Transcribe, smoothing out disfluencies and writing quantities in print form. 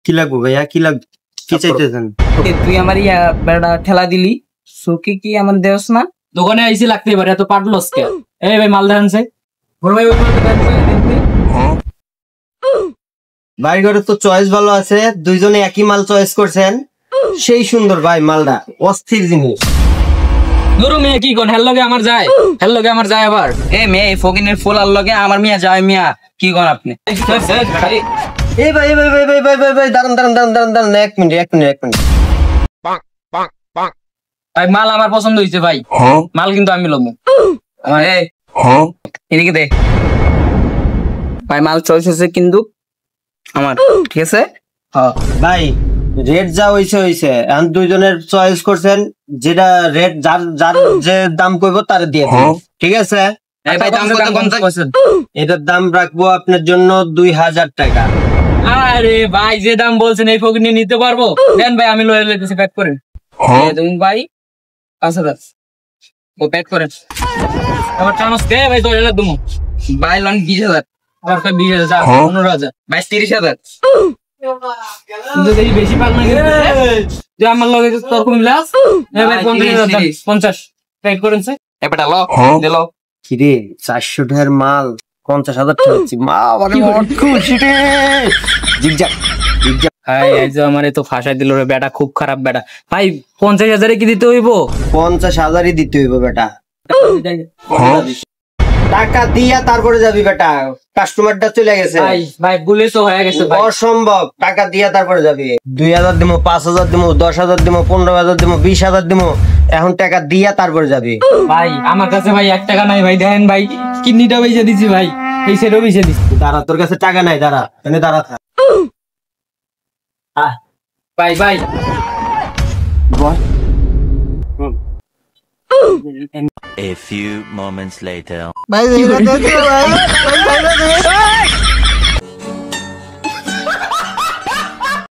কি লাগবো ভাইয়া, কি লাগবে, কি চাইতেছেন? তুই আমার বেড়া ঠেলা দিলি, সুকি কি আমার দেওস না? দোকানে আইসি লাগতে পারে, এত পাটলস কে? এই ভাই মাল দেখানছে ভাই ঘরে তো চয়েস ভালো আছে, দুইজনে একই মাল চয়েস করছেন, সেই সুন্দর ভাই মালটা, অস্থির জিনিস। নুরু মেয়ে কি কোন হেল লগে আমার যায়, হেল লগে আমার যায় আবার। এ মেয়ে ফকিনের ফুল আর লগে আমার মিয়া যায় মিয়া, কি কোন আপনি? এই ভাই ভাই ভাই ভাই ভাই ভাই ভাই দাঁড়ান দাঁড়ান দাঁড়ান দাঁড়ান দাঁড়ান, এক মিনিট এক মিনিট এক মিনিট। ভাই মাল আমার পছন্দ হয়েছে ভাই, মাল কিন্তু আমি লমু। আমার এদিকে দে ভাই, মাল চয়েস হয়েছে কিন্তু আমার, ঠিক আছে? ভাই রেট যা হইছে হইছে, এখন দুইজনের চয়েস করছেন, যেটা রেট যার যার যে দাম কইব তার দিয়ে দেন, ঠিক আছে? এটার দাম রাখবো আপনার জন্য 2000 টাকা। আরে ভাই যে দাম বলছেন এই ফকিনি নিতে পারবো? দেন ভাই, আমি লয়ে লইতেছি, প্যাক করেন। তুমি ভাই 5000 ও প্যাক করেন। আবার চামচ দে ভাই, 10,000 দুমু ভাই লন 20,000, আবার 20,000 15,000 ভাই 30,000। কিন্তু দেখি বেশি পান না যে আমার লগে তোর কোন লাস? এ ভাই 50,000 50 প্যাক করেন স্যার। এবারে ল দিল কি রে, 400 টাকার মাল 50,000 টাকা দিচ্ছি, মা মানে খুশি রে। জিগজাগ জিগজাগ ভাই এই যে আমারে তো ফাঁসাই দিল রে বেটা, খুব খারাপ বেটা। ভাই 50,000 কি দিতে হইব? 50,000ই দিতে হইব বেটা, টাকা দিয়া তারপরে যাবি বেটা, কাস্টমারটা চলে গেছে। ভাই ভাই ভুলে তো হয়ে গেছে ভাই, অসম্ভব, টাকা দিয়া তারপরে যাবি। 2,000 দিমু, 5,000 দিমু, 10,000 দিমু, 15,000 দিমু, 20,000 দিমু, এখন টাকা দিয়া তারপরে যাবি। ভাই আমার কাছে ভাই 1 টাকা নাই ভাই, দেখেন ভাই কিডনিটা বেচে দিছি ভাই, এই সেটাও বেচে দিছি। দাঁড়া, তোর কাছে টাকা নাই, দাঁড়া এনে দাঁড়া থাক। ভাই ভাই A few moments later. ভাই